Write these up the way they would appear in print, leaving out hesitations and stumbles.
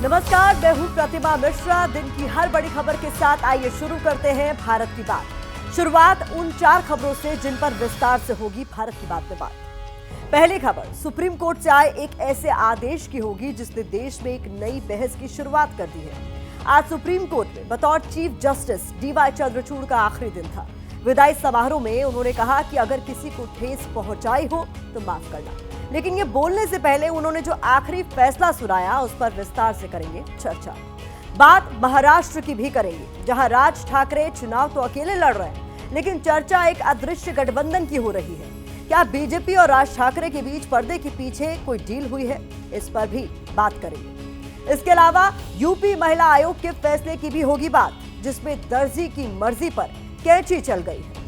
नमस्कार, मैं हूं प्रतिमा मिश्रा। दिन की हर बड़ी खबर के साथ आइए शुरू करते हैं भारत की बात। शुरुआत उन 4 खबरों से जिन पर विस्तार से होगी भारत की बात में बात। पहली खबर सुप्रीम कोर्ट से आए एक ऐसे आदेश की होगी जिसने देश में एक नई बहस की शुरुआत कर दी है। आज सुप्रीम कोर्ट में बतौर चीफ जस्टिस DY चंद्रचूड़ का आखिरी दिन था। विदाई समारोह में उन्होंने कहा कि अगर किसी को ठेस पहुंचाई हो तो माफ करना, लेकिन ये बोलने से पहले उन्होंने जो आखिरी फैसला सुनाया उस पर विस्तार से करेंगे चर्चा। बात महाराष्ट्र की भी करेंगे, जहां राज ठाकरे चुनाव तो अकेले लड़ रहे हैं, लेकिन चर्चा एक अदृश्य गठबंधन की हो रही है। क्या बीजेपी और राज ठाकरे के बीच पर्दे के पीछे कोई डील हुई है? इस पर भी बात करेंगे। इसके अलावा यूपी महिला आयोग के फैसले की भी होगी बात, जिसमें दर्जी की मर्जी पर कैंची चल गई है।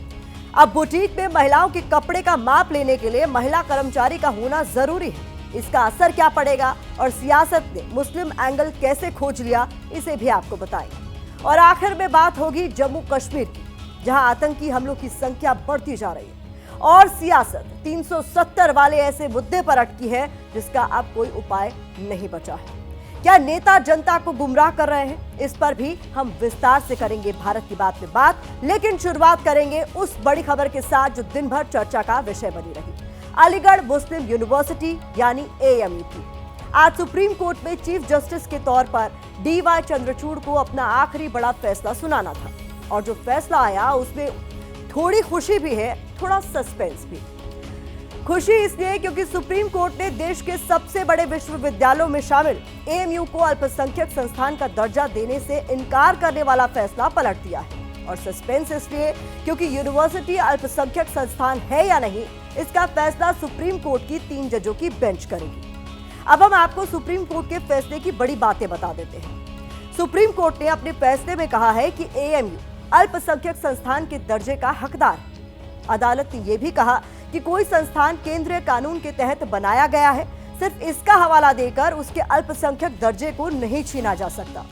अब बुटीक में महिलाओं के कपड़े का माप लेने के लिए महिला कर्मचारी का होना जरूरी है। इसका असर क्या पड़ेगा और सियासत ने मुस्लिम एंगल कैसे खोज लिया, इसे भी आपको बताएंगे। और आखिर में बात होगी जम्मू कश्मीर की, जहां आतंकी हमलों की संख्या बढ़ती जा रही है और सियासत 370 वाले ऐसे मुद्दे पर अटकी है जिसका अब कोई उपाय नहीं बचा है। क्या नेता जनता को गुमराह कर रहे हैं? इस पर भी हम विस्तार से करेंगे भारत की बात में बात, लेकिन शुरुआत करेंगे उस बड़ी खबर के साथ जो दिन भर चर्चा का विषय बनी रही। अलीगढ़ मुस्लिम यूनिवर्सिटी यानी AMU की आज सुप्रीम कोर्ट में चीफ जस्टिस के तौर पर DY चंद्रचूड़ को अपना आखिरी बड़ा फैसला सुनाना था, और जो फैसला आया उसमें थोड़ी खुशी भी है, थोड़ा सस्पेंस भी। खुशी इसलिए क्योंकि सुप्रीम कोर्ट ने देश के सबसे बड़े विश्वविद्यालयों में शामिल AMU को अल्पसंख्यक संस्थान का दर्जा देने से इनकार करने वाला फैसला पलट दिया है। और सस्पेंस इसलिए क्योंकि यूनिवर्सिटी अल्पसंख्यक संस्थान है या नहीं, इसका फैसला सुप्रीम कोर्ट की 3 जजों की बेंच करेगी। अब हम आपको सुप्रीम कोर्ट के फैसले की बड़ी बातें बता देते हैं। सुप्रीम कोर्ट ने अपने फैसले में कहा है कि AMU अल्पसंख्यक संस्थान के दर्जे का हकदार। अदालत ने यह भी कहा कि कोई संस्थान केंद्रीय कानून के तहत बनाया गया है, सिर्फ इसका हवाला देकर उसके अल्पसंख्यक दर्जे को नहीं छीना जा सकता।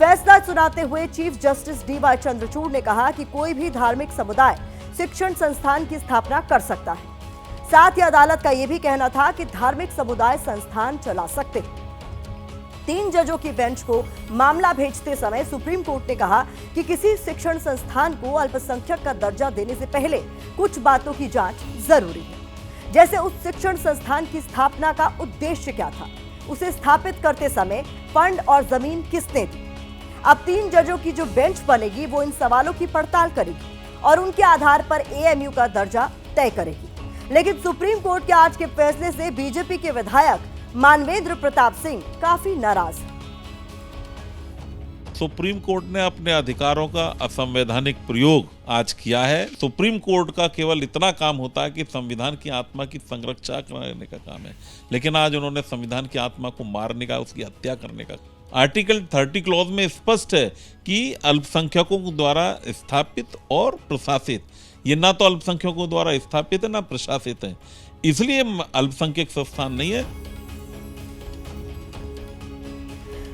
फैसला सुनाते हुए चीफ जस्टिस DY चंद्रचूड़ ने कहा कि कोई भी धार्मिक समुदाय शिक्षण संस्थान की स्थापना कर सकता है। साथ ही अदालत का यह भी कहना था कि धार्मिक समुदाय संस्थान चला सकते हैं। 3 जजों की बेंच को मामला भेजते समय सुप्रीम कोर्ट ने कहा कि किसी शिक्षण संस्थान को अल्पसंख्यक का दर्जा देने से पहले कुछ बातों की जांच जरूरी है, जैसे उस शिक्षण संस्थान की स्थापना का उद्देश्य क्या था, उसे स्थापित करते समय फंड और जमीन किसने दी। अब 3 जजों की जो बेंच बनेगी वो इन सवालों की पड़ताल करेगी और उनके आधार पर AMU का दर्जा तय करेगी। लेकिन सुप्रीम कोर्ट के आज के फैसले से बीजेपी के विधायक मानवेंद्र प्रताप सिंह काफी नाराज हैं। सुप्रीम कोर्ट ने अपने अधिकारों का असंवैधानिक प्रयोग आज किया है। सुप्रीम कोर्ट का केवल इतना काम होता है कि संविधान की आत्मा की संरक्षा करने का काम है, लेकिन आज उन्होंने संविधान की आत्मा को मारने का, उसकी हत्या करने का। आर्टिकल 30 क्लॉज में स्पष्ट है कि अल्पसंख्यकों द्वारा स्थापित और प्रशासित, ये ना तो अल्पसंख्यकों द्वारा स्थापित है ना प्रशासित है, इसलिए अल्पसंख्यक संस्थान नहीं है।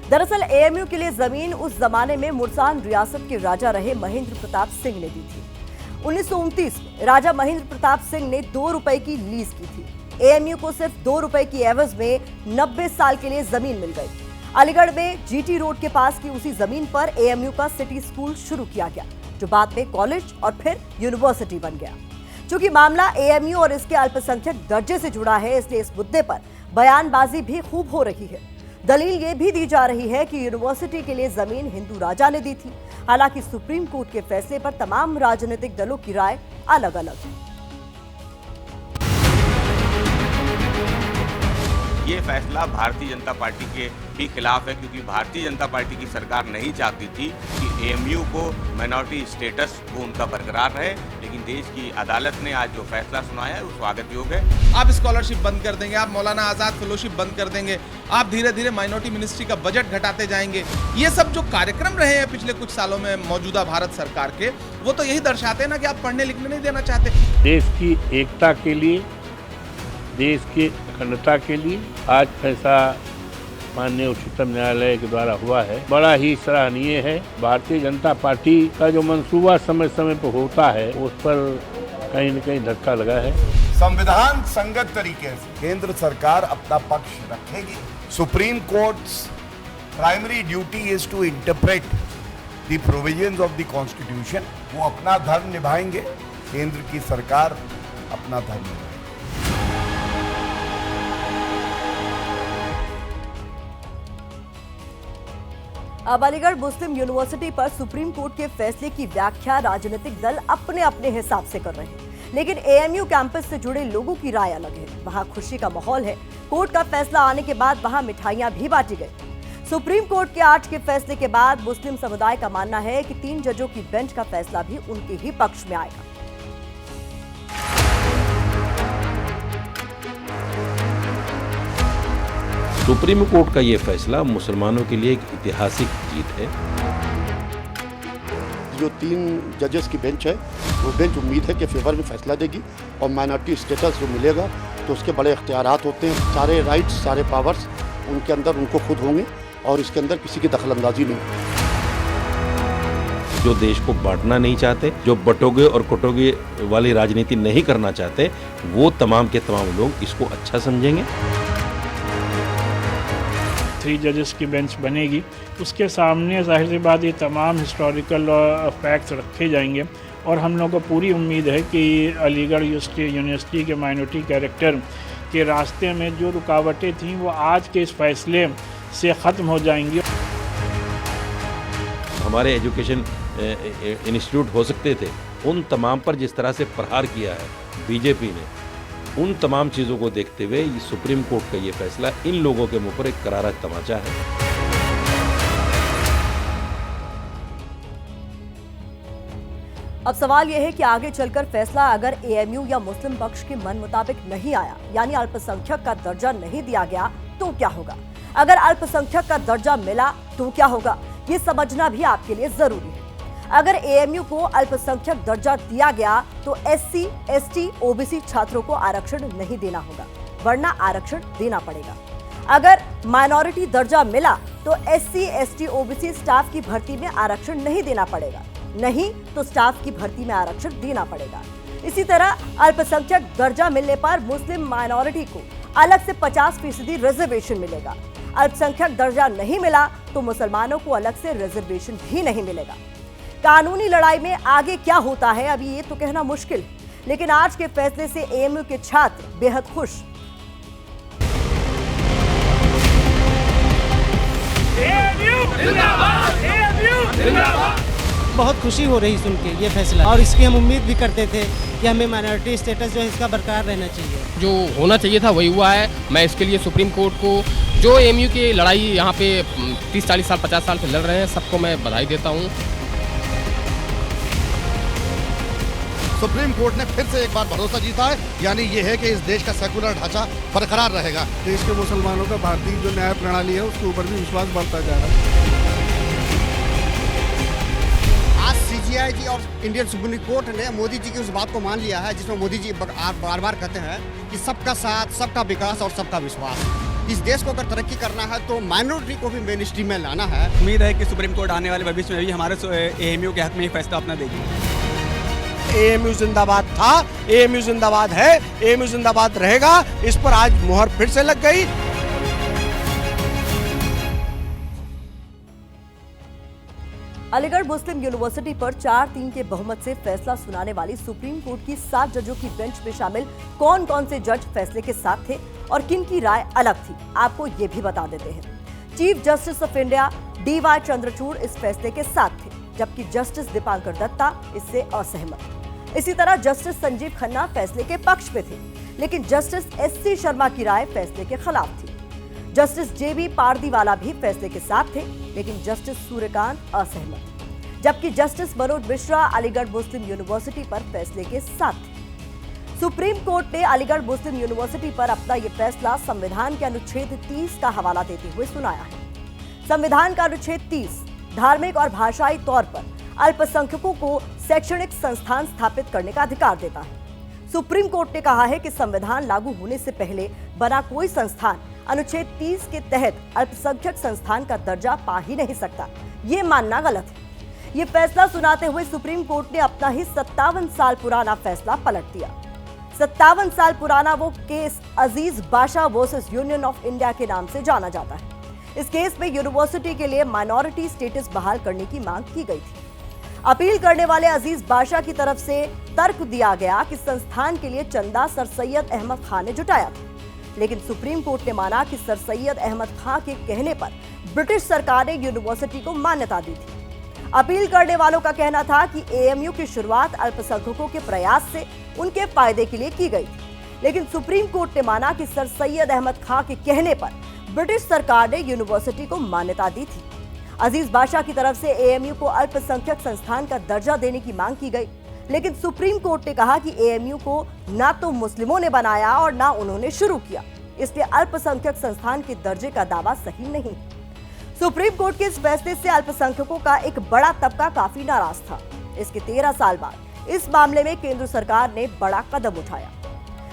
दरअसल AMU के लिए जमीन उस जमाने में मुल्तान रियासत के राजा रहे महेंद्र प्रताप सिंह ने दी थी। 1929 में राजा महेंद्र प्रताप सिंह ने 2 रुपए की लीज की थी। AMU को सिर्फ 2 रुपए की एवज में 90 साल के लिए जमीन मिल गई। अलीगढ़ में GT रोड के पास की उसी जमीन पर AMU का सिटी स्कूल शुरू किया गया, जो बाद में कॉलेज और फिर यूनिवर्सिटी बन गया। चूंकि मामला AMU और इसके अल्पसंख्यक दर्जे से जुड़ा है, इसलिए इस मुद्दे पर बयानबाजी भी खूब हो रही है। दलील ये भी दी जा रही है कि यूनिवर्सिटी के लिए जमीन हिंदू राजा ने दी थी। हालांकि सुप्रीम कोर्ट के फैसले पर तमाम राजनीतिक दलों की राय अलग अलग है। ये फैसला भारतीय जनता पार्टी के भी खिलाफ है, क्योंकि भारतीय जनता पार्टी की सरकार नहीं चाहती थी कि AMU को माइनॉरिटी स्टेटस वो उनका बरकरार रहे, लेकिन देश की अदालत ने आज जो फैसला सुनाया है वो स्वागत योग्य है। आप स्कॉलरशिप बंद कर देंगे, आप मौलाना आजाद फेलोशिप बंद कर देंगे, आप धीरे धीरे माइनॉरिटी मिनिस्ट्री का बजट घटाते जाएंगे। ये सब जो कार्यक्रम रहे हैं पिछले कुछ सालों में मौजूदा भारत सरकार के, वो तो यही दर्शाते हैं ना कि आप पढ़ने लिखने नहीं देना चाहते। देश की एकता के लिए, देश की अखंडता के लिए आज फैसला माननीय उच्चतम न्यायालय के द्वारा हुआ है, बड़ा ही सराहनीय है। भारतीय जनता पार्टी का जो मंसूबा समय समय पर होता है, उस पर कहीं न कहीं धक्का लगा है। संविधान संगत तरीके से केंद्र सरकार अपना पक्ष रखेगी। Supreme court primary duty is to interpret the provisions of the constitution. वो अपना धर्म निभाएंगे, केंद्र की सरकार अपना धर्म निभाएगी। अब अलीगढ़ मुस्लिम यूनिवर्सिटी पर सुप्रीम कोर्ट के फैसले की व्याख्या राजनीतिक दल अपने अपने हिसाब से कर रहे हैं, लेकिन एएमयू कैंपस से जुड़े लोगों की राय अलग है। वहां खुशी का माहौल है। कोर्ट का फैसला आने के बाद वहां मिठाइयां भी बांटी गई। सुप्रीम कोर्ट के आज के फैसले के बाद मुस्लिम समुदाय का मानना है कि 3 जजों की बेंच का फैसला भी उनके ही पक्ष में आएगा। सुप्रीम कोर्ट का ये फैसला मुसलमानों के लिए एक ऐतिहासिक जीत है। जो 3 जजेस की बेंच है, वो बेंच उम्मीद है कि फेवर में फैसला देगी और माइनॉरिटी स्टेटस जो मिलेगा तो उसके बड़े इख्तियारात होते हैं। सारे राइट्स, सारे पावर्स उनके अंदर उनको खुद होंगे और इसके अंदर किसी की दखलंदाजी नहीं। जो देश को बांटना नहीं चाहते, जो बटोगे और कटोगे वाली राजनीति नहीं करना चाहते, वो तमाम के तमाम लोग इसको अच्छा समझेंगे। 3 जजेस की बेंच बनेगी, उसके सामने जाहिर सी बात ये तमाम हिस्टोरिकल फैक्ट्स रखे जाएंगे और हम लोगों को पूरी उम्मीद है कि अलीगढ़ यूनिवर्सिटी के माइनॉरिटी कैरेक्टर के रास्ते में जो रुकावटें थीं वो आज के इस फैसले से ख़त्म हो जाएंगी। हमारे एजुकेशन इंस्टीट्यूट हो सकते थे, उन तमाम पर जिस तरह से प्रहार किया है बीजेपी ने, उन तमाम चीज़ों को देखते हुए ये सुप्रीम कोर्ट का ये फैसला इन लोगों के मुंह पर एक करारा तमाचा है। अब सवाल यह है कि आगे चलकर फैसला अगर एएमयू या मुस्लिम पक्ष के मन मुताबिक नहीं आया, यानी अल्पसंख्यक का दर्जा नहीं दिया गया, तो क्या होगा? अगर अल्पसंख्यक का दर्जा मिला तो क्या होगा? ये समझना भी आपके लिए जरूरी है। अगर एएमयू को अल्पसंख्यक दर्जा दिया गया तो एससी, एसटी, ओबीसी छात्रों को आरक्षण नहीं देना होगा, वरना आरक्षण देना पड़ेगा। अगर माइनॉरिटी दर्जा मिला तो एससी, एसटी, ओबीसी स्टाफ की भर्ती में आरक्षण नहीं देना पड़ेगा, नहीं तो स्टाफ की भर्ती में आरक्षण देना पड़ेगा। इसी तरह अल्पसंख्यक दर्जा मिलने पर मुस्लिम माइनॉरिटी को अलग से 50% रिजर्वेशन मिलेगा। अल्पसंख्यक दर्जा नहीं मिला तो मुसलमानों को अलग से रिजर्वेशन भी नहीं मिलेगा। कानूनी लड़ाई में आगे क्या होता है अभी ये तो कहना मुश्किल है, लेकिन आज के फैसले से एएमयू के छात्र बेहद खुश। बहुत खुशी हो रही सुन के ये फैसला, और इसकी हम उम्मीद भी करते थे कि हमें माइनॉरिटी स्टेटस जो है इसका बरकरार रहना चाहिए। जो होना चाहिए था वही हुआ है। मैं इसके लिए सुप्रीम कोर्ट को, जो एएमयू की लड़ाई यहाँ पे 30, 40 साल, 50 साल से लड़ रहे हैं, सबको मैं बधाई देता हूँ। सुप्रीम कोर्ट ने फिर से एक बार भरोसा जीता है, यानी ये है कि इस देश का सेकुलर ढांचा बरकरार रहेगा। देश के मुसलमानों का भारतीय जो न्याय प्रणाली है उसके ऊपर भी विश्वास बढ़ता जा रहा है। आज सीजीआई और इंडियन सुप्रीम कोर्ट ने मोदी जी की उस बात को मान लिया है जिसमें मोदी जी बार बार कहते हैं कि सबका साथ, सबका विकास और सबका विश्वास। इस देश को अगर तरक्की करना है तो माइनॉरिटी को भी मेन स्ट्रीम में लाना है। उम्मीद है कि सुप्रीम कोर्ट आने वाले भविष्य में भी हमारे एएमयू के हक में फैसला अपना देगी। एएमयू जिंदाबाद था, एएमयू जिंदाबाद है, एएमयू जिंदाबाद रहेगा। इस पर आज मुहर फिर से लग गई। अलीगढ़ मुस्लिम यूनिवर्सिटी पर 4-3 के बहुमत से फैसला सुनाने वाली सुप्रीम कोर्ट की 7 जजों की बेंच में शामिल कौन कौन से जज फैसले के साथ थे और किन की राय अलग थी, आपको ये भी बता देते हैं। Chief justice of India DY Chandrachud इस फैसले के साथ थे, जबकि जस्टिस दीपांकर दत्ता इससे असहमत। इसी तरह जस्टिस संजीव खन्ना फैसले के पक्ष में थे, लेकिन जस्टिस SC शर्मा की राय फैसले के खिलाफ थी। जस्टिस JB पारदीवाला भी फैसले के साथ थे, लेकिन जस्टिस सूर्यकांत असहमत, जबकि जस्टिस मनोज मिश्रा अलीगढ़ मुस्लिम यूनिवर्सिटी पर फैसले के साथ थे। सुप्रीम कोर्ट ने अलीगढ़ मुस्लिम यूनिवर्सिटी पर अपना यह फैसला संविधान के अनुच्छेद 30 का हवाला देते हुए सुनाया है। संविधान का अनुच्छेद 30 धार्मिक और भाषाई तौर पर अल्पसंख्यकों को शैक्षणिक संस्थान स्थापित करने का अधिकार देता है। सुप्रीम कोर्ट ने कहा है कि संविधान लागू होने से पहले बना कोई संस्थान अनुच्छेद 30 के तहत अल्पसंख्यक संस्थान का दर्जा पा ही नहीं सकता। ये मानना गलत है। ये फैसला सुनाते हुए सुप्रीम कोर्ट ने अपना ही 57 साल पुराना फैसला पलट दिया। 57 साल पुराना वो case Aziz Basha versus Union of India के नाम से जाना जाता है। इस केस में यूनिवर्सिटी के लिए माइनॉरिटी स्टेटस बहाल करने की मांग की गई थी। अपील करने वाले अजीज बादशाह की तरफ से तर्क दिया गया कि संस्थान के लिए चंदा सर सैयद अहमद खान ने जुटाया था, लेकिन सुप्रीम कोर्ट ने माना कि सर सैयद अहमद खान के कहने पर ब्रिटिश सरकार ने यूनिवर्सिटी को मान्यता दी थी। अपील करने वालों का कहना था कि एएमयू की शुरुआत अल्पसंख्यकों के प्रयास से उनके फायदे के लिए की गई थी, लेकिन सुप्रीम कोर्ट ने माना कि सर सैयद अहमद खान के कहने पर ब्रिटिश सरकार ने यूनिवर्सिटी को मान्यता दी थी। अजीज बादशाह की तरफ से एएमयू को अल्पसंख्यक संस्थान का दर्जा देने की मांग की गई, लेकिन सुप्रीम कोर्ट ने कहा कि एएमयू को ना तो मुस्लिमों ने बनाया और ना उन्होंने शुरू किया, इसलिए अल्पसंख्यक संस्थान के दर्जे का दावा सही नहीं। सुप्रीम कोर्ट के इस फैसले से अल्पसंख्यकों का एक बड़ा तबका काफी नाराज था। इसके 13 साल बाद इस मामले में केंद्र सरकार ने बड़ा कदम उठाया।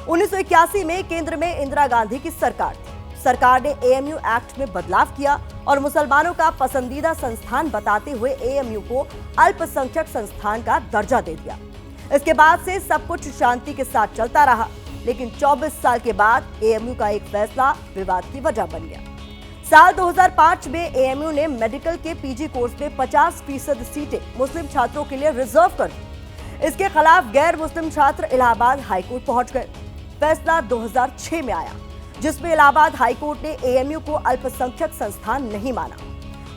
1981 में केंद्र में इंदिरा गांधी की सरकार थी। सरकार ने एएमयू एक्ट में बदलाव किया और मुसलमानों का पसंदीदा संस्थान बताते हुए एएमयू को अल्पसंख्यक संस्थान का दर्जा दे दिया। इसके बाद से सब कुछ शांति के साथ चलता रहा, लेकिन 24 साल के बाद एएमयू का एक फैसला विवाद की वजह बन गया। साल 2005 में एएमयू ने मेडिकल के पीजी कोर्स में 50% सीटें मुस्लिम छात्रों के लिए रिजर्व कर दी। इसके खिलाफ गैर मुस्लिम छात्र इलाहाबाद हाईकोर्ट पहुंच गए। फैसला 2006 में आया, जिसमें इलाहाबाद हाईकोर्ट ने एएमयू को अल्पसंख्यक संस्थान नहीं माना।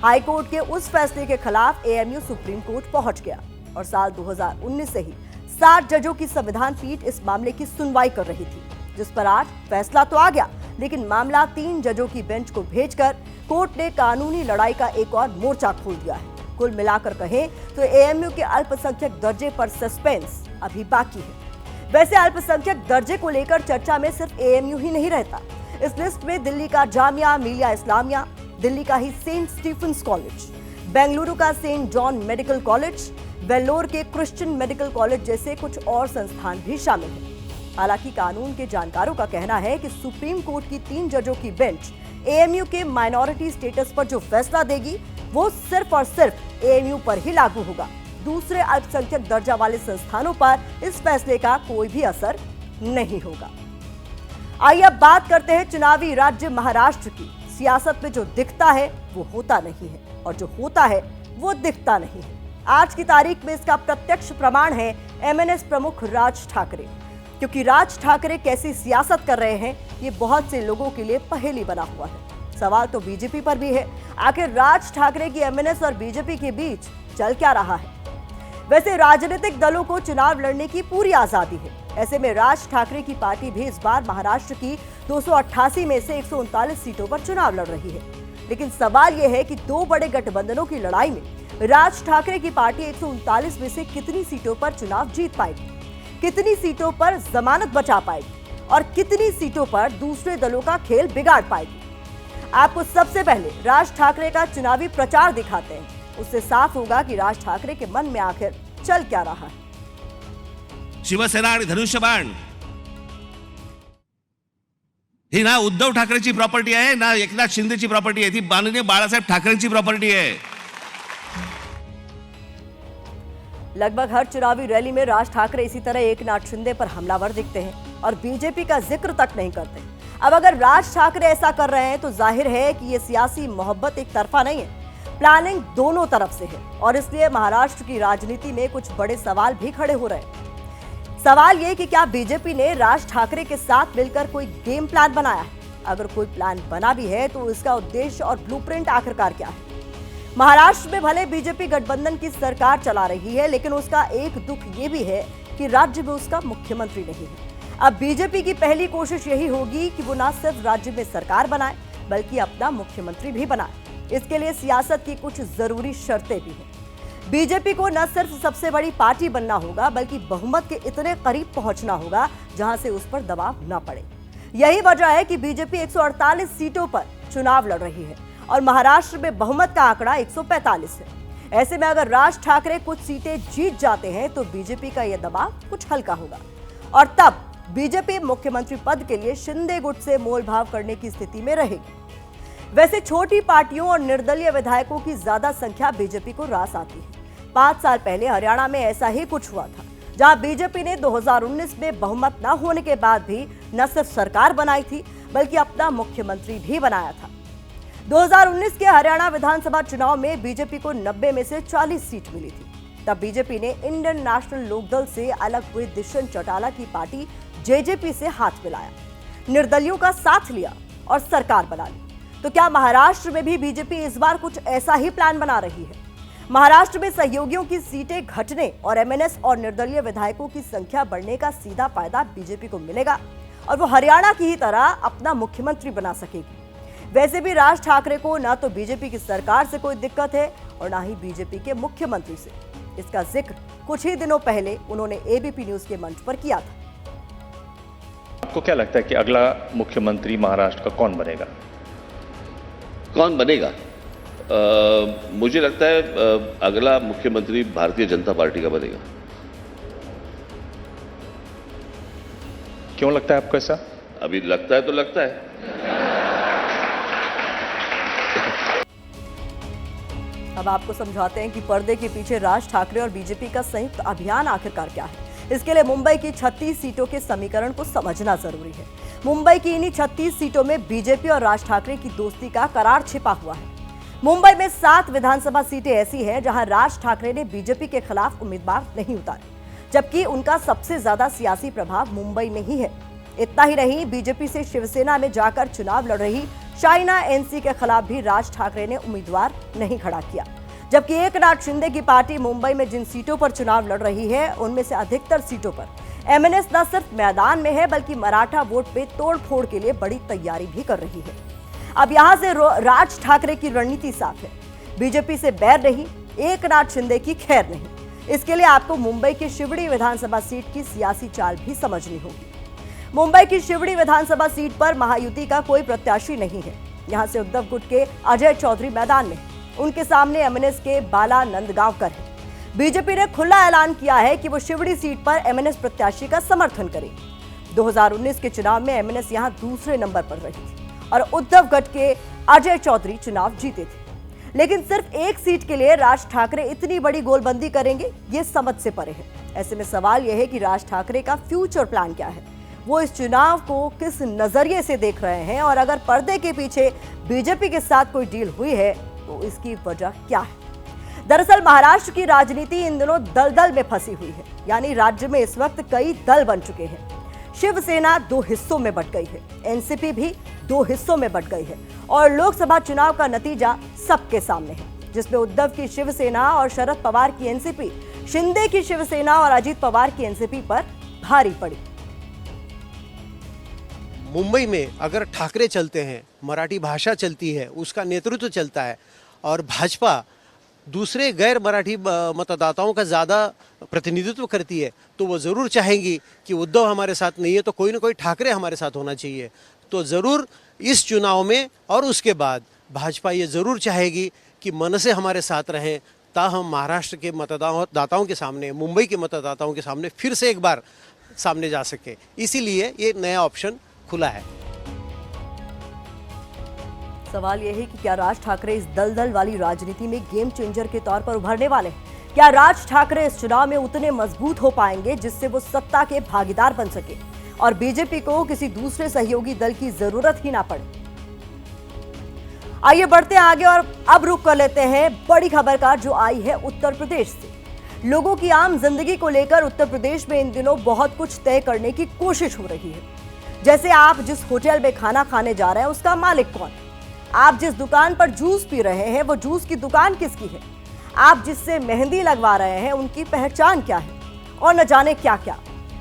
हाईकोर्ट के उस फैसले के खिलाफ एएमयू सुप्रीम कोर्ट पहुंच गया और साल 2019 से ही 60 जजों की संविधान पीठ इस मामले की सुनवाई कर रही थी, जिस पर आज फैसला तो आ गया, लेकिन मामला 3 जजों की बेंच को भेजकर कोर्ट ने कानूनी लड़ाई का एक और मोर्चा खोल दिया है। कुल मिलाकर कहें तो एएमयू के अल्पसंख्यक दर्जे पर सस्पेंस अभी बाकी है। वैसे अल्पसंख्यक दर्जे को लेकर चर्चा में सिर्फ एएमयू ही नहीं रहता। इस लिस्ट में दिल्ली का जामिया मिलिया इस्लामिया, दिल्ली का ही सेंट स्टीफेंस कॉलेज, बेंगलुरु का Saint John Medical College, Vellore के क्रिश्चियन मेडिकल कॉलेज जैसे कुछ और संस्थान भी शामिल हैं। हालांकि कानून के जानकारों का कहना है कि सुप्रीम कोर्ट की 3 जजों की बेंच एएमयू के माइनॉरिटी स्टेटस पर जो फैसला देगी वो सिर्फ और सिर्फ एएमयू पर ही लागू होगा। दूसरे अल्पसंख्यक दर्जा वाले संस्थानों पर इस फैसले का कोई भी असर नहीं होगा। आइए अब बात करते हैं चुनावी राज्य महाराष्ट्र की। सियासत में जो दिखता है वो होता नहीं है और जो होता है वो दिखता नहीं है। आज की तारीख में इसका प्रत्यक्ष प्रमाण है एमएनएस प्रमुख राज ठाकरे, क्योंकि राज ठाकरे कैसी सियासत कर रहे हैं ये बहुत से लोगों के लिए पहेली बना हुआ है। सवाल तो बीजेपी पर भी है, आखिर राज ठाकरे की एमएनएस और बीजेपी के बीच चल क्या रहा है। वैसे राजनीतिक दलों को चुनाव लड़ने की पूरी आजादी है। ऐसे में राज ठाकरे की पार्टी भी इस बार महाराष्ट्र की 288 में से 139 सीटों पर चुनाव लड़ रही है। लेकिन सवाल यह है कि 2 बड़े गठबंधनों की लड़ाई में राज ठाकरे की पार्टी 139 में से कितनी सीटों पर चुनाव जीत पाएगी, कितनी सीटों पर जमानत बचा पाएगी और कितनी सीटों पर दूसरे दलों का खेल बिगाड़ पाएगी। आपको सबसे पहले राज ठाकरे का चुनावी प्रचार दिखाते हैं, उससे साफ होगा कि राज ठाकरे के मन में आखिर चल क्या रहा है। शिवसेना आणि धनुष्यबाण ही ना उद्धव ठाकरेची प्रॉपर्टी आहे ना एकनाथ शिंदेची प्रॉपर्टी आहे, ती माननीय बाळासाहेब ठाकरेंची प्रॉपर्टी आहे। लगभग हर चुनावी रैली में राज ठाकरे इसी तरह एकनाथ शिंदे पर हमलावर दिखते हैं और बीजेपी का जिक्र तक नहीं करते। अब अगर राज ठाकरे ऐसा कर रहे हैं तो जाहिर है कि ये सियासी मोहब्बत एक तरफा नहीं है, प्लानिंग दोनों तरफ से है और इसलिए महाराष्ट्र की राजनीति में कुछ बड़े सवाल भी खड़े हो रहे हैं। सवाल ये कि क्या बीजेपी ने राज ठाकरे के साथ मिलकर कोई गेम प्लान बनाया है? अगर कोई प्लान बना भी है तो इसका उद्देश्य और ब्लूप्रिंट आखिरकार क्या है? महाराष्ट्र में भले बीजेपी गठबंधन की सरकार चला रही है, लेकिन उसका एक दुख ये भी है कि राज्य में उसका मुख्यमंत्री नहीं है। अब बीजेपी की पहली कोशिश यही होगी कि वो न सिर्फ राज्य में सरकार बनाए बल्कि अपना मुख्यमंत्री भी बनाए। इसके लिए सियासत की कुछ जरूरी शर्तें भी हैं। बीजेपी को न सिर्फ सबसे बड़ी पार्टी बनना होगा बल्कि बहुमत के इतने करीब पहुंचना होगा जहां से उस पर दबाव न पड़े। यही वजह है कि बीजेपी 148 सीटों पर चुनाव लड़ रही है और महाराष्ट्र में बहुमत का आंकड़ा 145 है। ऐसे में अगर राज ठाकरे कुछ सीटें जीत जाते हैं तो बीजेपी का यह दबाव कुछ हल्का होगा और तब बीजेपी मुख्यमंत्री पद के लिए शिंदे गुट से मोलभाव करने की स्थिति में रहेगी। वैसे छोटी पार्टियों और निर्दलीय विधायकों की ज्यादा संख्या बीजेपी को रास आती है। 5 साल पहले हरियाणा में ऐसा ही कुछ हुआ था, जहां बीजेपी ने 2019 में बहुमत न होने के बाद भी न सिर्फ सरकार बनाई थी बल्कि अपना मुख्यमंत्री भी बनाया था। 2019 के हरियाणा विधानसभा चुनाव में बीजेपी को 90 में से 40 सीट मिली थी। तब बीजेपी ने इंडियन नेशनल लोकदल से अलग हुए दुष्यंत चौटाला की पार्टी जेजेपी से हाथ मिलाया, निर्दलियों का साथ लिया और सरकार बना ली। तो क्या महाराष्ट्र में भी बीजेपी इस बार कुछ ऐसा ही प्लान बना रही है? महाराष्ट्र में सहयोगियों की सीटें घटने और एमएनएस और निर्दलीय विधायकों की संख्या बढ़ने का सीधा फायदा बीजेपी को मिलेगा और वो हरियाणा की ही तरह अपना मुख्यमंत्री बना सकेगी। वैसे भी राज ठाकरे को ना तो बीजेपी की सरकार से कोई दिक्कत है और ना ही बीजेपी के मुख्यमंत्री से। इसका जिक्र कुछ ही दिनों पहले उन्होंने एबीपी न्यूज के मंच पर किया था। आपको क्या लगता है कि अगला मुख्यमंत्री महाराष्ट्र का कौन बनेगा? कौन बनेगा? मुझे लगता है अगला मुख्यमंत्री भारतीय जनता पार्टी का बनेगा। क्यों लगता है आपको ऐसा? अभी लगता है तो लगता है। अब आपको समझाते हैं कि पर्दे के पीछे राज ठाकरे और बीजेपी का संयुक्त अभियान आखिरकार क्या है। इसके लिए मुंबई की 36 सीटों के समीकरण को समझना जरूरी है। मुंबई की इन्हीं 36 सीटों में बीजेपी और राज ठाकरे की दोस्ती का करार छिपा हुआ है। मुंबई में 7 विधानसभा सीटें ऐसी हैं जहां राज ठाकरे ने बीजेपी के खिलाफ उम्मीदवार नहीं उतारे, जबकि उनका सबसे ज्यादा सियासी प्रभाव मुंबई में ही है। इतना ही नहीं, बीजेपी से शिवसेना में जाकर चुनाव लड़ रही शाइना एनसी के खिलाफ भी राज ठाकरे ने उम्मीदवार नहीं खड़ा किया, जबकि एकनाथ शिंदे की पार्टी मुंबई में जिन सीटों पर चुनाव लड़ रही है उनमें से अधिकतर सीटों पर एमएनएस न सिर्फ मैदान में है बल्कि मराठा वोट पे तोड़फोड़ के लिए बड़ी तैयारी भी कर रही है। अब यहां से राज ठाकरे की रणनीति साफ है, बीजेपी से बैर नहीं, एकनाथ शिंदे की खैर नहीं। इसके लिए आपको मुंबई की शिवड़ी विधानसभा सीट की सियासी चाल भी समझनी होगी। मुंबई की शिवड़ी विधानसभा सीट पर महायुति का कोई प्रत्याशी नहीं है। यहां से उद्धव गुट के अजय चौधरी मैदान में, उनके सामने एमएनएस के बाला नंदगांवकर है। बीजेपी ने खुला ऐलान किया है कि वो शिवड़ी सीट पर एमएनएस प्रत्याशी का समर्थन करेगी। 2019 के चुनाव में एमएनएस यहां दूसरे नंबर पर रही थी और उद्धव गट के अजय चौधरी चुनाव जीते थे। लेकिन सिर्फ एक सीट के लिए राज ठाकरे इतनी बड़ी गोलबंदी करेंगे, ये समझ से परे है। ऐसे में सवाल यह है कि राज ठाकरे का फ्यूचर प्लान क्या है, वो इस चुनाव को किस नजरिए से देख रहे हैं और अगर पर्दे के पीछे बीजेपी के साथ कोई डील हुई है तो इसकी वजह क्या है। दरअसल महाराष्ट्र की राजनीति इन दिनों दलदल में फंसी हुई है, यानी राज्य में इस वक्त कई दल बन चुके हैं। शिवसेना 2 हिस्सों में बंट गई है, एनसीपी भी 2 हिस्सों में बंट गई है और लोकसभा चुनाव का नतीजा सबके सामने है, जिसमें उद्धव की शिवसेना और शरद पवार की एनसीपी, शिंदे की शिवसेना और अजीत पवार की एनसीपी पर भारी पड़ी। मुंबई में अगर ठाकरे चलते हैं, मराठी भाषा चलती है, उसका नेतृत्व चलता है और भाजपा दूसरे गैर मराठी मतदाताओं का ज़्यादा प्रतिनिधित्व करती है, तो वो ज़रूर चाहेंगी कि उद्धव हमारे साथ नहीं है तो कोई ना कोई ठाकरे हमारे साथ होना चाहिए। तो ज़रूर इस चुनाव में और उसके बाद भाजपा ये ज़रूर चाहेगी कि मन से हमारे साथ रहें, ताहम महाराष्ट्र के मतदाताओं के सामने, मुंबई के मतदाताओं के सामने फिर से एक बार सामने जा सके। इसीलिए ये नया ऑप्शन खुला है। सवाल यह है कि क्या राज ठाकरे इस दलदल वाली राजनीति में गेम चेंजर के तौर पर उभरने वाले हैं? क्या राज ठाकरे इस चुनाव में उतने मजबूत हो पाएंगे जिससे वो सत्ता के भागीदार बन सके और बीजेपी को किसी दूसरे सहयोगी दल की जरूरत ही ना पड़े? आइए बढ़ते हैं आगे और अब रुख कर लेते हैं बड़ी खबर का, जो आई है उत्तर प्रदेश से। लोगों की आम जिंदगी को लेकर उत्तर प्रदेश में इन दिनों बहुत कुछ तय करने की कोशिश हो रही है। जैसे आप जिस होटल में खाना खाने जा रहे हैं उसका मालिक कौन, आप जिस दुकान पर जूस पी रहे हैं वो जूस की दुकान किसकी है, आप जिससे मेहंदी लगवा रहे हैं उनकी पहचान क्या है और न जाने क्या क्या।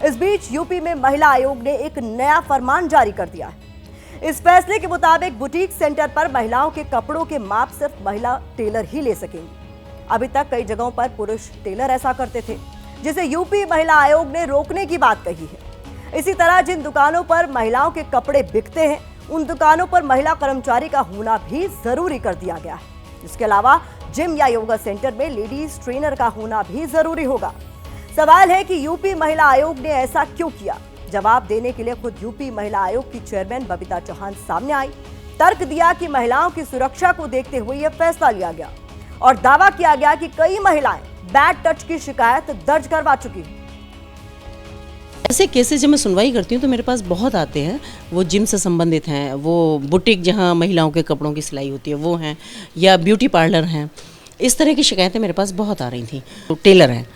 इस बीच यूपी में महिला आयोग ने एक नया फरमान जारी कर दिया है। इस फैसले के मुताबिक बुटीक सेंटर पर महिलाओं के कपड़ों के माप सिर्फ महिला टेलर ही ले सकेंगी। अभी तक कई जगहों पर पुरुष टेलर ऐसा करते थे, जिसे यूपी महिला आयोग ने रोकने की बात कही है। इसी तरह जिन दुकानों पर महिलाओं के कपड़े बिकते हैं उन दुकानों पर महिला कर्मचारी का होना भी जरूरी कर दिया गया है। इसके अलावा जिम या योगा सेंटर में लेडीज ट्रेनर का होना भी जरूरी होगा। सवाल है कि यूपी महिला आयोग ने ऐसा क्यों किया। जवाब देने के लिए खुद यूपी महिला आयोग की चेयरमैन बबीता चौहान सामने आई। तर्क दिया कि महिलाओं की सुरक्षा को देखते हुए यह फैसला लिया गया और दावा किया गया कि कई महिलाएं बैड टच की शिकायत दर्ज करवा चुकी हैं। ऐसे केसेस जब मैं सुनवाई करती हूँ तो मेरे पास बहुत आते हैं। वो जिम से संबंधित हैं, वो बुटीक जहाँ महिलाओं के कपड़ों की सिलाई होती है वो हैं, या ब्यूटी पार्लर हैं। इस तरह की शिकायतें मेरे पास बहुत आ रही थी। तो टेलर हैं,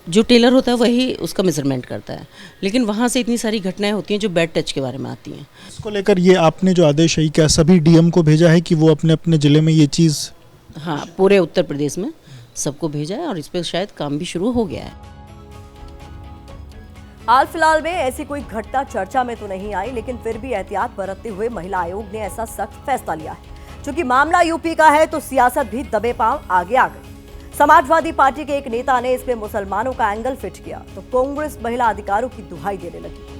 जो टेलर होता है वही उसका मेजरमेंट करता है, लेकिन वहाँ से इतनी सारी घटनाएं होती हैं जो बैड टच के बारे में आती हैं। इसको लेकर ये आपने जो आदेश है क्या सभी डीएम को भेजा है कि वो अपने अपने ज़िले में ये चीज़? हाँ, पूरे उत्तर प्रदेश में सबको भेजा है और इस पर शायद काम भी शुरू हो गया है। हाल फिलहाल में ऐसी कोई घटना चर्चा में तो नहीं आई, लेकिन फिर भी एहतियात बरतते हुए महिला आयोग ने ऐसा सख्त फैसला लिया है। चूंकि मामला यूपी का है तो सियासत भी दबे पांव आगे आ गई। समाजवादी पार्टी के एक नेता ने इसमें मुसलमानों का एंगल फिट किया तो कांग्रेस महिला अधिकारों की दुहाई देने लगी।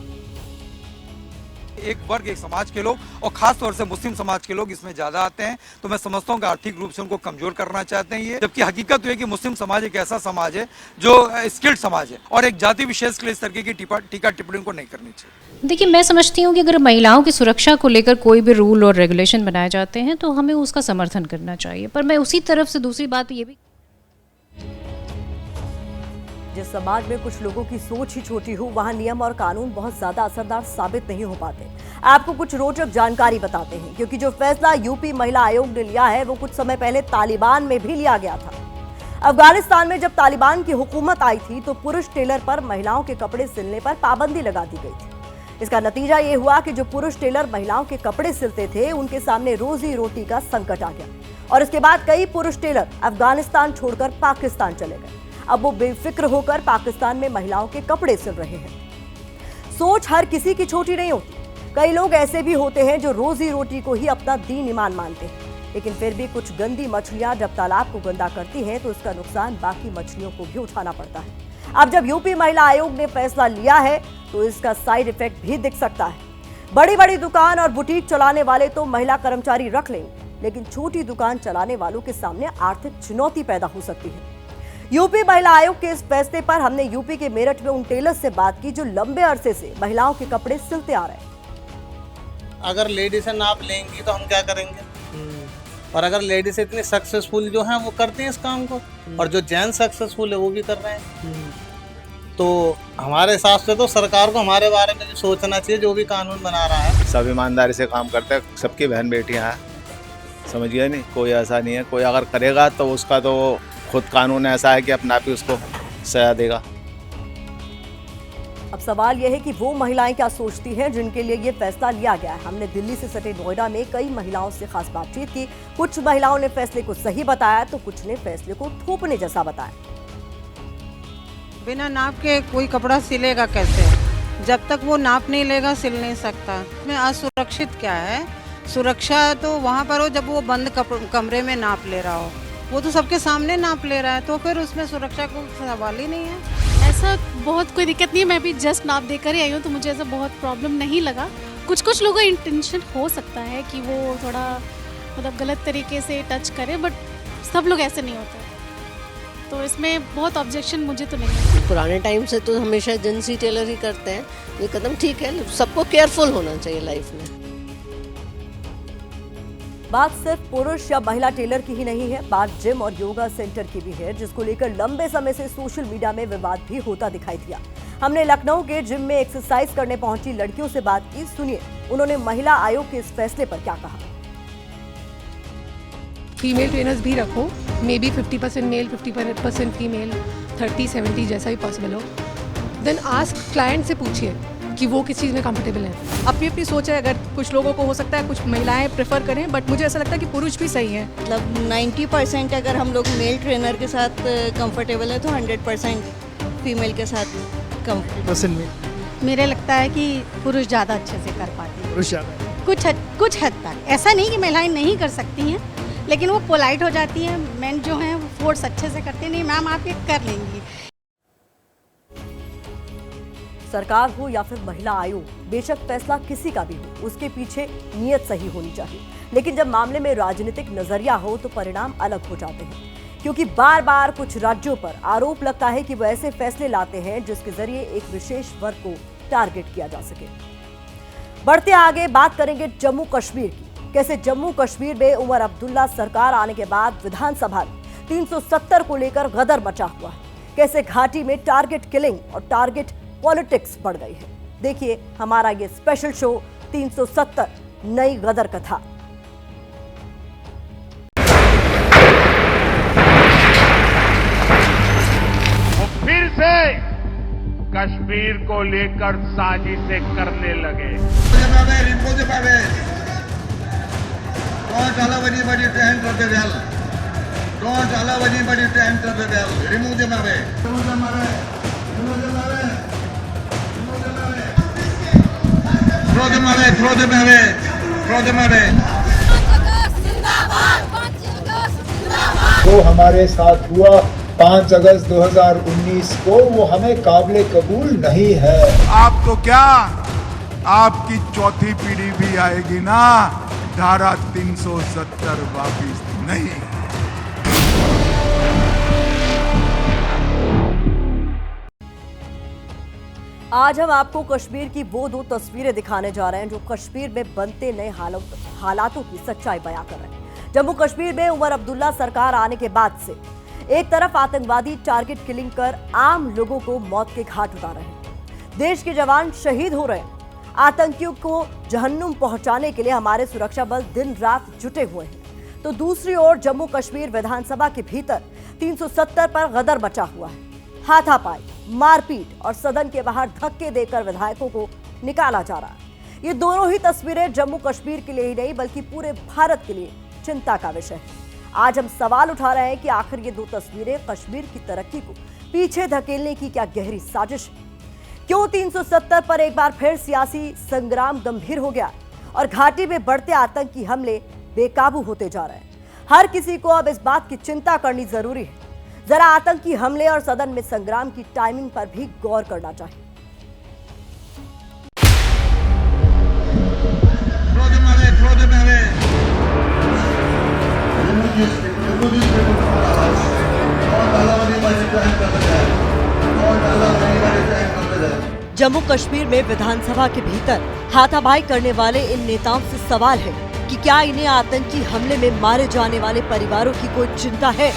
एक वर्ग, एक समाज के लोग और खास तौर से मुस्लिम समाज के लोग इसमें ज्यादा आते हैं, तो मैं समझता हूँ कि आर्थिक रूप से उनको कमजोर करना चाहते हैं ये। जबकि हकीकत तो है कि मुस्लिम समाज एक ऐसा समाज है जो स्किल्ड समाज है और एक जाति विशेष के लिए इस तरीके की टीका टिप्पणी को नहीं करनी चाहिए। देखिए, मैं समझती हूँ कि अगर महिलाओं की सुरक्षा को लेकर कोई भी रूल और रेगुलेशन बनाए जाते हैं तो हमें उसका समर्थन करना चाहिए, पर मैं उसी तरफ से दूसरी बात ये भी, जिस समाज में कुछ लोगों की सोच ही छोटी हो वहां नियम और कानून बहुत ज्यादा असरदार साबित नहीं हो पाते। आपको कुछ रोचक जानकारी बताते हैं, क्योंकि जो फैसला यूपी महिला आयोग ने लिया है वो कुछ समय पहले तालिबान में भी लिया गया था। अफगानिस्तान में जब तालिबान की हुकूमत आई थी तो पुरुष टेलर पर महिलाओं के कपड़े सिलने पर पाबंदी लगा दी गई थी। इसका नतीजा ये हुआ कि जो पुरुष टेलर महिलाओं के कपड़े सिलते थे उनके सामने रोजी रोटी का संकट आ गया और इसके बाद कई पुरुष टेलर अफगानिस्तान छोड़कर पाकिस्तान चले गए। अब वो बेफिक्र होकर पाकिस्तान में महिलाओं के कपड़े सिल रहे हैं। सोच हर किसी की छोटी नहीं होती। कई लोग ऐसे भी होते हैं जो रोजी रोटी को ही अपना दीन ईमान मानते हैं, लेकिन फिर भी कुछ गंदी मछलियां जब तालाब को गंदा करती हैं तो इसका नुकसान बाकी मछलियों को भी उठाना पड़ता है। अब जब यूपी महिला आयोग ने फैसला लिया है तो इसका साइड इफेक्ट भी दिख सकता है। बड़ी बड़ी दुकान और बुटीक चलाने वाले तो महिला कर्मचारी रख लेंगे, लेकिन छोटी दुकान चलाने वालों के सामने आर्थिक चुनौती पैदा हो सकती है। यूपी महिला आयोग के इस फैसले पर हमने यूपी के मेरठ में उन टेलर्स से बात की जो लंबे अरसे से महिलाओं के कपड़े सिलते आ रहे हैं। अगर लेडीज नाप लेंगी तो हम क्या करेंगे, और अगर लेडीज इतनी सक्सेसफुल जो हैं वो करते हैं इस काम को, और जो जेंट्स सक्सेसफुल है वो भी कर रहे हैं, तो हमारे हिसाब से तो सरकार को हमारे बारे में सोचना चाहिए जो भी कानून बना रहा है। सब ईमानदारी से काम करते हैं, सबकी बहन बेटियां हैं, समझिए नहीं, कोई ऐसा नहीं है। कोई अगर करेगा तो उसका तो खुद कानून ऐसा है कि अपना आप ही उसको सजा देगा। अब सवाल यह है कि वो महिलाएं क्या सोचती हैं जिनके लिए ये फैसला लिया गया है। हमने दिल्ली से सटे नोएडा में कई महिलाओं से खास बातचीत की। कुछ महिलाओं ने फैसले को सही बताया तो कुछ ने फैसले को थोपने जैसा बताया। बिना नाप के कोई कपड़ा सिलेगा कैसे? जब तक वो नाप नहीं लेगा सिल नहीं सकता। इसमें असुरक्षित क्या है? सुरक्षा तो वहाँ पर हो जब वो बंद कमरे में नाप ले रहा हो। वो तो सबके सामने नाप ले रहा है, तो फिर उसमें सुरक्षा को सवाल ही नहीं है। ऐसा बहुत कोई दिक्कत नहीं है, मैं भी जस्ट नाप देकर ही आई हूँ तो मुझे ऐसा बहुत प्रॉब्लम नहीं लगा। कुछ लोगों का इंटेंशन हो सकता है कि वो थोड़ा मतलब गलत तरीके से टच करें, बट सब लोग ऐसे नहीं होते, तो इसमें बहुत ऑब्जेक्शन मुझे तो नहीं है। पुराने टाइम से तो हमेशा जेंट्स टेलर ही करते हैं, ये कदम ठीक है। सबको केयरफुल होना चाहिए लाइफ में। बात सिर्फ पुरुष या महिला टेलर की ही नहीं है, बात जिम और योगा सेंटर की भी है, जिसको लेकर लंबे समय से सोशल मीडिया में विवाद भी होता दिखाई दिया। हमने लखनऊ के जिम में एक्सरसाइज करने पहुंची लड़कियों से बात की। सुनिए उन्होंने महिला आयोग के इस फैसले पर क्या कहा। फीमेल ट्रेनर्स भी रखो, मे बी 50% मेल 50% फीमेल, 30-70 जैसा भी पॉसिबल हो। देन आस्क क्लाइंट से पूछिए कि वो किस चीज़ में कंफर्टेबल है। अपनी अपनी सोच है, अगर कुछ लोगों को हो सकता है कुछ महिलाएं प्रेफर करें, बट मुझे ऐसा लगता है कि पुरुष भी सही है। मतलब 90% अगर हम लोग मेल ट्रेनर के साथ कंफर्टेबल है तो 100% फीमेल के साथ कंफर्टेबल। मेरे लगता है कि पुरुष ज़्यादा अच्छे से कर पाते हैं। पुरुष ज़्यादा कुछ हद तक ऐसा नहीं कि महिलाएं नहीं कर सकती हैं, लेकिन वो पोलाइट हो जाती हैं। मेन जो हैं वो फोर्स अच्छे से करते नहीं, मैम आप ये कर लेंगी। सरकार हो या फिर महिला आयोग, बेशक फैसला किसी का भी हो, उसके पीछे नीयत सही होनी चाहिए। लेकिन जब मामले में राजनीतिक नजरिया हो तो परिणाम अलग हो जाते हैं, क्योंकि बार बार कुछ राज्यों पर आरोप लगता है कि वो ऐसे फैसले लाते हैं जिसके जरिए एक विशेष वर्ग को टारगेट किया जा सके। बढ़ते आगे बात करेंगे जम्मू कश्मीर की। कैसे जम्मू कश्मीर में उमर अब्दुल्ला सरकार आने के बाद विधानसभा में 370 को लेकर गदर मचा हुआ है। कैसे घाटी में टारगेट किलिंग और टारगेट पॉलिटिक्स बढ़ गई है। देखिए हमारा ये स्पेशल शो 370 नई गदर कथा। फिर से कश्मीर को लेकर साजिशें करने लगे। Don't allow anybody to enter the well. Don't allow anybody to enter the well. Remove them away. Remove them away. Remove them away. Remove them away. Throw them away. Throw them away. Throw them away. जो हमारे साथ हुआ 5 अगस्त 2019 को, वो हमें काबिले कबूल नहीं है। आप तो क्या, आपकी चौथी पीढ़ी भी आएगी ना, धारा 370 वापिस नहीं। आज हम आपको कश्मीर की वो 2 तस्वीरें दिखाने जा रहे हैं जो कश्मीर में बनते नए हालातों की सच्चाई बयां कर रहे हैं। जम्मू कश्मीर में उमर अब्दुल्ला सरकार आने के बाद से एक तरफ आतंकवादी टारगेट किलिंग कर आम लोगों को मौत के घाट उतार रहे हैं, देश के जवान शहीद हो रहे हैं, आतंकियों को जहन्नुम पहुंचाने के लिए हमारे सुरक्षा बल दिन रात जुटे हुए हैं, तो दूसरी ओर जम्मू कश्मीर विधानसभा के भीतर 370 पर गदर मचा हुआ है। हाथापाई, मारपीट और सदन के बाहर धक्के देकर विधायकों को निकाला जा रहा है। ये दोनों ही तस्वीरें जम्मू कश्मीर के लिए ही नहीं बल्कि पूरे भारत के लिए चिंता का विषय है। आज हम सवाल उठा रहे हैं कि आखिर ये 2 तस्वीरें कश्मीर की तरक्की को पीछे धकेलने की क्या गहरी साजिश है? क्यों 370 पर एक बार फिर सियासी संग्राम गंभीर हो गया और घाटी में बढ़ते आतंकी हमले बेकाबू होते जा रहे हैं? हर किसी को अब इस बात की चिंता करनी जरूरी है। जरा आतंकी हमले और सदन में संग्राम की टाइमिंग पर भी गौर करना चाहिए। जम्मू कश्मीर में विधानसभा के भीतर हाथापाई करने वाले इन नेताओं से सवाल है कि क्या इन्हें आतंकी हमले में मारे जाने वाले परिवारों की कोई चिंता है?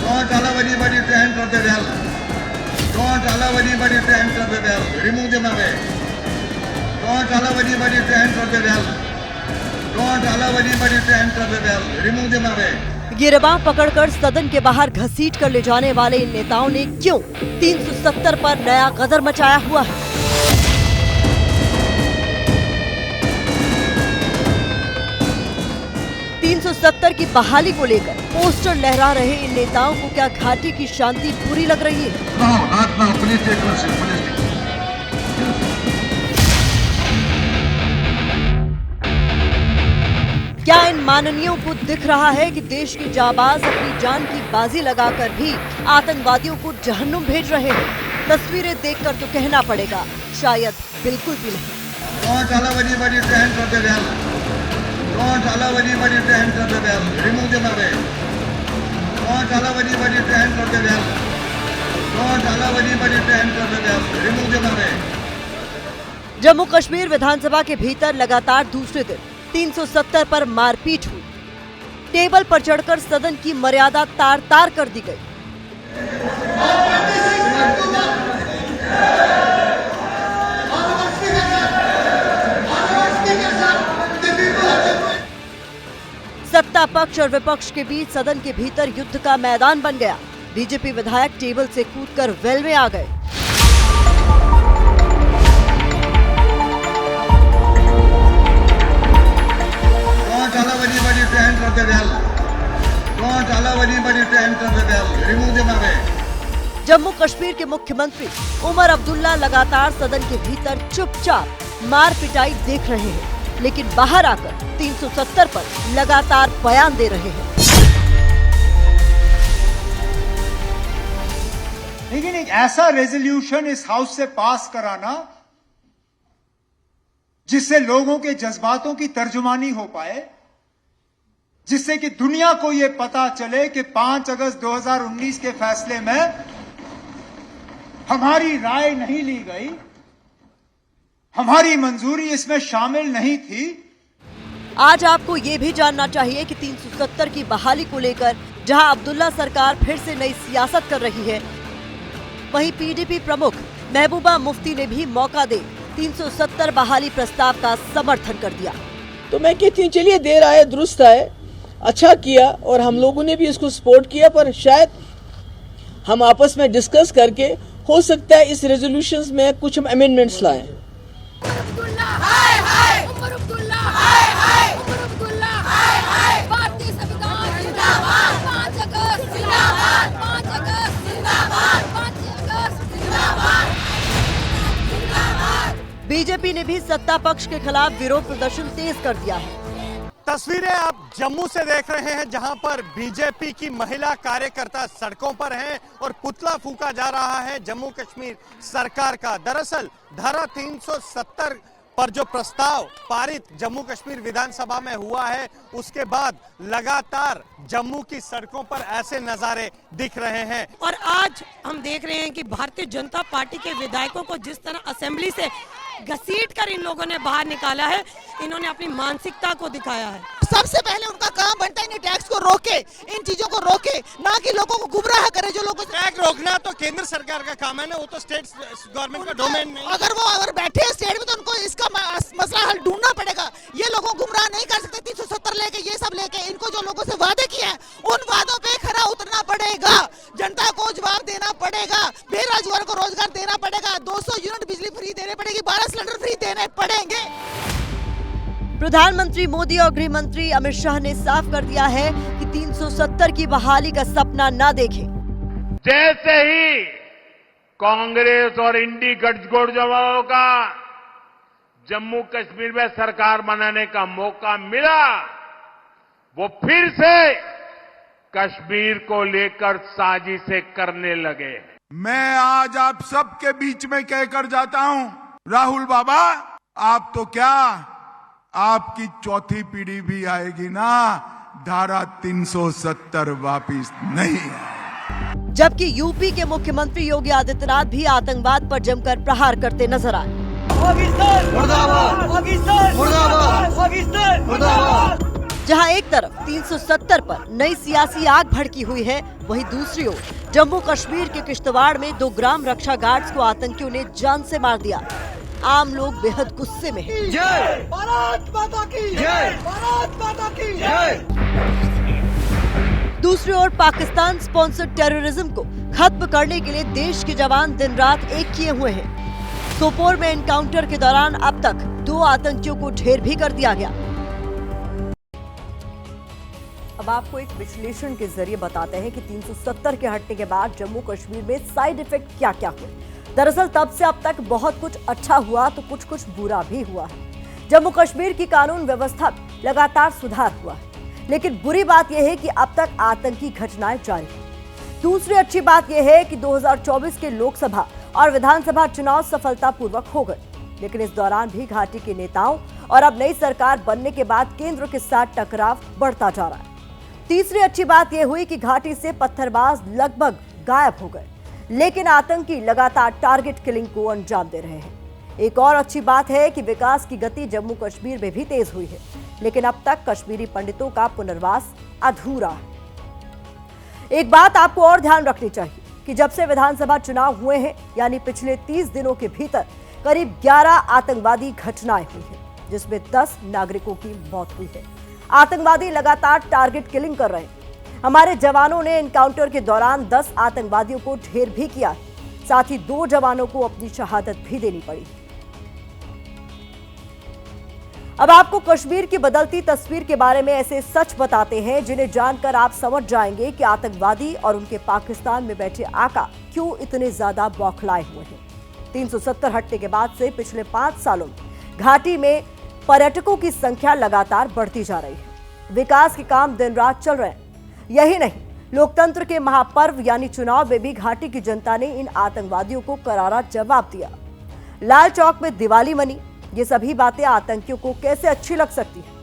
Don't allow anybody to enter the well. Don't allow anybody to enter the well. Remove them away. Don't allow anybody to enter the well. Don't allow anybody to enter the well. Remove them away. गिरबां पकड़कर सदन के बाहर घसीट कर ले जाने वाले इन नेताओं ने क्यों 370 पर नया गदर मचाया हुआ है? $370 की बहाली को लेकर पोस्टर लहरा रहे इन नेताओं को क्या घाटी की शांति बुरी लग रही है? क्या इन माननीयों को दिख रहा है कि देश के जाबाज अपनी जान की बाजी लगाकर भी आतंकवादियों को जहन्नुम भेज रहे हैं? तस्वीरें देखकर तो कहना पड़ेगा शायद बिल्कुल भी नहीं। Don't allow anybody to enter the well. Don't allow anybody to enter the well. Remove them away. Don't allow anybody to enter the well. Don't allow anybody to enter the well. Remove them away. Jammu Kashmir विधानसभा के भीतर लगातार दूसरे दिन 370 पर मारपीट हुई। Table पर चढ़कर सदन की मर्यादा तार-तार कर दी गई। सत्ता पक्ष और विपक्ष के बीच सदन के भीतर युद्ध का मैदान बन गया। बीजेपी विधायक टेबल से कूदकर वेल में आ गए। Don't allow anybody to enter the well. Don't allow anybody to enter the well. Remove them away. Jammu Kashmir के मुख्यमंत्री उमर अब्दुल्ला लगातार सदन के भीतर चुपचाप मार पिटाई देख रहे हैं, लेकिन बाहर आकर 370 पर लगातार बयान दे रहे हैं। लेकिन एक ऐसा रेजोल्यूशन इस हाउस से पास कराना जिससे लोगों के जज्बातों की तर्जुमानी हो पाए, जिससे कि दुनिया को यह पता चले कि 5 अगस्त 2019 के फैसले में हमारी राय नहीं ली गई, हमारी मंजूरी इसमें शामिल नहीं थी। आज आपको ये भी जानना चाहिए कि 370 की बहाली को लेकर जहां अब्दुल्ला सरकार फिर से नई सियासत कर रही है, वहीं पीडीपी प्रमुख महबूबा मुफ्ती ने भी मौका दे 370 बहाली प्रस्ताव का समर्थन कर दिया। तो मैं कहती हूँ चलिए देर आए दुरुस्त आए, अच्छा किया और हम लोगों ने भी इसको सपोर्ट किया, पर शायद हम आपस में डिस्कस करके हो सकता है इस रेजोल्यूशंस में कुछ हम अमेंडमेंट्स लाएं। बीजेपी ने भी सत्ता पक्ष के खिलाफ विरोध प्रदर्शन तेज कर दिया है। तस्वीरें आप जम्मू से देख रहे हैं, जहां पर बीजेपी की महिला कार्यकर्ता सड़कों पर हैं और पुतला फूंका जा रहा है जम्मू कश्मीर सरकार का। दरअसल धारा 370 पर जो प्रस्ताव पारित जम्मू कश्मीर विधानसभा में हुआ है, उसके बाद लगातार जम्मू की सड़कों पर ऐसे नजारे दिख रहे हैं। और आज हम देख रहे हैं कि भारतीय जनता पार्टी के विधायकों को जिस तरह असेंबली से घसीट कर इन लोगों ने बाहर निकाला है, इन्होंने अपनी मानसिकता को दिखाया है। सबसे पहले उनका काम बनता है इन टैक्स को रोके, इन चीजों को रोके, ना कि लोगों को गुमराह करे। जो लोगों टैक्स रोकना तो केंद्र सरकार का काम है ना, वो तो स्टेट गवर्नमेंट का डोमेन नहीं। अगर बैठे हैं स्टेट में तो उनको इसका मसला हल ढूंढना पड़ेगा। ये लोगों को गुमराह नहीं कर सकते। 370 लेके ये सब लेके इनको जो लोगों से वादे किए हैं उन वादों पे खरा उतरना पड़ेगा। जनता को जवाब देना पड़ेगा, बेरोजगार को रोजगार देना पड़ेगा, 200 यूनिट बिजली फ्री देने पड़ेगी, 12 सिलेंडर फ्री देने पड़ेंगे। प्रधानमंत्री मोदी और गृह मंत्री अमित शाह ने साफ कर दिया है कि 370 की बहाली का सपना न देखें। जैसे ही कांग्रेस और इंडी गठजोड़ों का जम्मू कश्मीर में सरकार बनाने का मौका मिला, वो फिर से कश्मीर को लेकर साजिशें करने लगे। मैं आज आप सबके बीच में कहकर जाता हूं, राहुल बाबा, आप तो क्या, आपकी चौथी पीढ़ी भी आएगी ना, धारा 370 वापिस नहीं है। जबकि यूपी के मुख्यमंत्री योगी आदित्यनाथ भी आतंकवाद पर जमकर प्रहार करते नजर आए। जहां एक तरफ 370 पर नई सियासी आग भड़की हुई है, वहीं दूसरी ओर जम्मू कश्मीर के किश्तवाड़ में 2 ग्राम रक्षा गार्ड्स को आतंकियों ने जान से मार दिया। आम लोग बेहद गुस्से में हैं। जय भारत माता की जय, भारत माता की जय। दूसरी ओर पाकिस्तान स्पॉन्सर्ड टेररिज्म को खत्म करने के लिए देश के जवान दिन रात एक किए हुए हैं। सोपोर में एनकाउंटर के दौरान अब तक 2 आतंकियों को ढेर भी कर दिया गया। अब आपको एक विश्लेषण के जरिए बताते हैं कि 370 के हटने के बाद जम्मू कश्मीर में साइड इफेक्ट क्या क्या हुए। दरअसल तब से अब तक बहुत कुछ अच्छा हुआ तो कुछ कुछ बुरा भी हुआ है। जम्मू कश्मीर की कानून व्यवस्था में लगातार सुधार हुआ है, लेकिन बुरी बात यह है कि अब तक आतंकी घटनाएं जारी हैं। दूसरी अच्छी बात यह है कि 2024 के लोकसभा और विधानसभा चुनाव सफलतापूर्वक हो गए, लेकिन इस दौरान भी घाटी के नेताओं और अब नई सरकार बनने के बाद केंद्र के साथ टकराव बढ़ता जा रहा है। तीसरी अच्छी बात यह हुई कि घाटी से पत्थरबाज लगभग गायब हो गए, लेकिन आतंकी लगातार टारगेट किलिंग को अंजाम दे रहे हैं। एक और अच्छी बात है कि विकास की गति जम्मू कश्मीर में भी तेज हुई है, लेकिन अब तक कश्मीरी पंडितों का पुनर्वास अधूरा है। एक बात आपको और ध्यान रखनी चाहिए कि जब से विधानसभा चुनाव हुए हैं, यानी पिछले 30 दिनों के भीतर करीब 11 आतंकवादी घटनाएं हुई हैं, जिसमें 10 नागरिकों की मौत हुई है। आतंकवादी लगातार टारगेट किलिंग कर रहे हैं। हमारे जवानों ने एनकाउंटर के दौरान 10 आतंकवादियों को ढेर भी किया है, साथ ही 2 जवानों को अपनी शहादत भी देनी पड़ी। अब आपको कश्मीर की बदलती तस्वीर के बारे में ऐसे सच बताते हैं जिन्हें जानकर आप समझ जाएंगे कि आतंकवादी और उनके पाकिस्तान में बैठे आका क्यों इतने ज्यादा बौखलाए हुए हैं। 370 हटने के बाद से पिछले 5 सालों में घाटी में पर्यटकों की संख्या लगातार बढ़ती जा रही है। विकास के काम दिन रात चल रहे हैं। यही नहीं, लोकतंत्र के महापर्व यानी चुनाव में भी घाटी की जनता ने इन आतंकवादियों को करारा जवाब दिया। लाल चौक में दिवाली मनी। ये सभी बातें आतंकियों को कैसे अच्छी लग सकती है?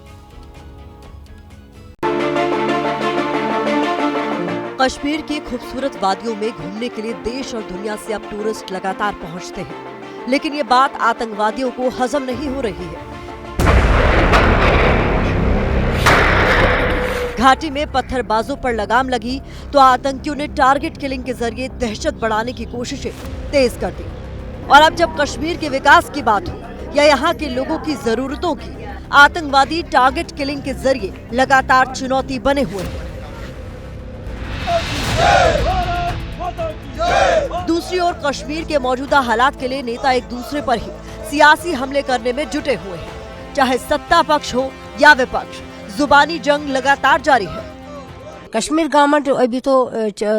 कश्मीर की खूबसूरत वादियों में घूमने के लिए देश और दुनिया से अब टूरिस्ट लगातार पहुंचते हैं, लेकिन ये बात आतंकवादियों को हजम नहीं हो रही है। घाटी में पत्थरबाजों पर लगाम लगी तो आतंकियों ने टारगेट किलिंग के जरिए दहशत बढ़ाने की कोशिशें तेज कर दी। और अब जब कश्मीर के विकास की बात हो या यहाँ के लोगों की जरूरतों की, आतंकवादी टारगेट किलिंग के जरिए लगातार चुनौती बने हुए हैं। दूसरी ओर कश्मीर के मौजूदा हालात के लिए नेता एक दूसरे पर ही सियासी हमले करने में जुटे हुए हैं। चाहे सत्ता पक्ष हो या विपक्ष, जुबानी जंग लगातार जारी है। कश्मीर गवर्नमेंट अभी तो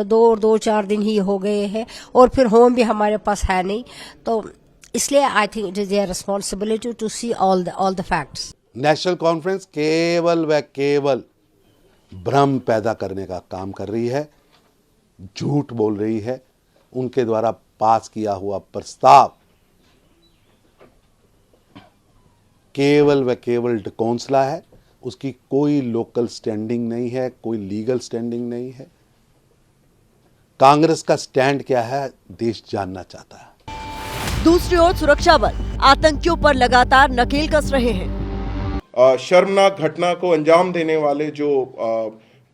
दो चार दिन ही हो गए हैं और फिर होम भी हमारे पास है नहीं, तो इसलिए I think it is their responsibility to see all the facts. National Conference केवल व केवल भ्रम पैदा करने का काम कर रही है, झूठ बोल रही है। उनके द्वारा पास किया हुआ प्रस्ताव केवल व केवल ढकोंसला है, उसकी कोई लोकल स्टैंडिंग नहीं है, कोई लीगल स्टैंडिंग नहीं है। कांग्रेस का स्टैंड क्या है देश जानना चाहता है। दूसरी ओर सुरक्षा बल आतंकियों पर लगातार नकेल कस रहे हैं। शर्मनाक घटना को अंजाम देने वाले जो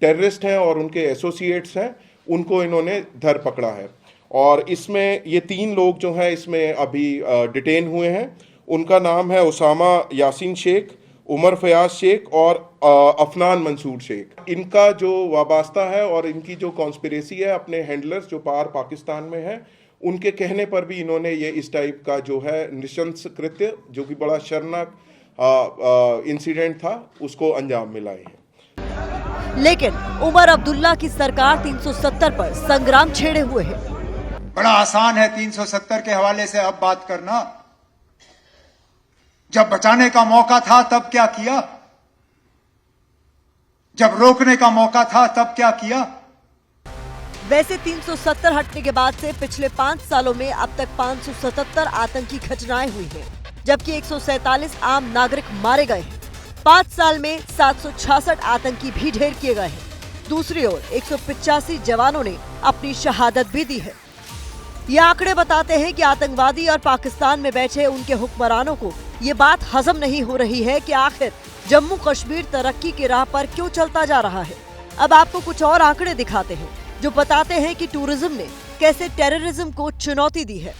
टेररिस्ट हैं और उनके एसोसिएट्स हैं, उनको इन्होंने धर पकड़ा है और इसमें ये 3 लोग जो हैं इसमें अभी डिटेन हुए हैं। उनका नाम है उसामा यासीन शेख, उमर फयाज शेख और अफनान मंसूर शेख। इनका जो वाबस्ता है और इनकी जो कॉन्स्पिरेसी है अपने हैंडलर्स जो पाकिस्तान में है, उनके कहने पर भी इन्होंने ये इस टाइप का जो है नृशंस कृत्य, जो कि बड़ा शर्मनाक इंसिडेंट था, उसको अंजाम मिलाए हैं। लेकिन उमर अब्दुल्ला की सरकार 370 पर संग्राम छेड़े हुए है। बड़ा आसान है 370 के हवाले से अब बात करना। जब बचाने का मौका था तब क्या किया? जब रोकने का मौका था तब क्या किया? वैसे 370 हटने के बाद से पिछले 5 सालों में अब तक 577 आतंकी घटनाएं हुई हैं, जबकि 147 आम नागरिक मारे गए हैं। 5 साल में 766 आतंकी भी ढेर किए गए हैं। दूसरी ओर 185 जवानों ने अपनी शहादत भी दी है। ये आंकड़े बताते हैं कि आतंकवादी और पाकिस्तान में बैठे उनके हुक्मरानों को ये बात हजम नहीं हो रही है कि आखिर जम्मू कश्मीर तरक्की की राह पर क्यों चलता जा रहा है। अब आपको कुछ और आंकड़े दिखाते हैं जो बताते हैं कि टूरिज्म ने कैसे टेररिज्म को चुनौती दी है।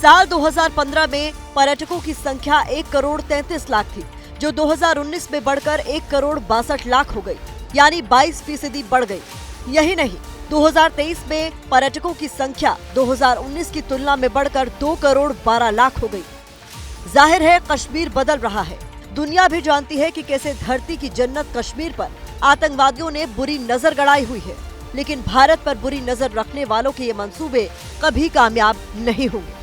साल 2015 में पर्यटकों की संख्या 1 करोड़ 33 लाख थी, जो 2019 में बढ़कर 1 करोड़ 62 लाख हो गई, यानी 22% बढ़ गई। यही नहीं, 2023 में पर्यटकों की संख्या 2019 की तुलना में बढ़कर 2 करोड़ 12 लाख हो गई। जाहिर है कश्मीर बदल रहा है। दुनिया भी जानती है कि कैसे धरती की जन्नत कश्मीर पर आतंकवादियों ने बुरी नजर गड़ाई हुई है, लेकिन भारत पर बुरी नजर रखने वालों के ये मंसूबे कभी कामयाब नहीं होंगे।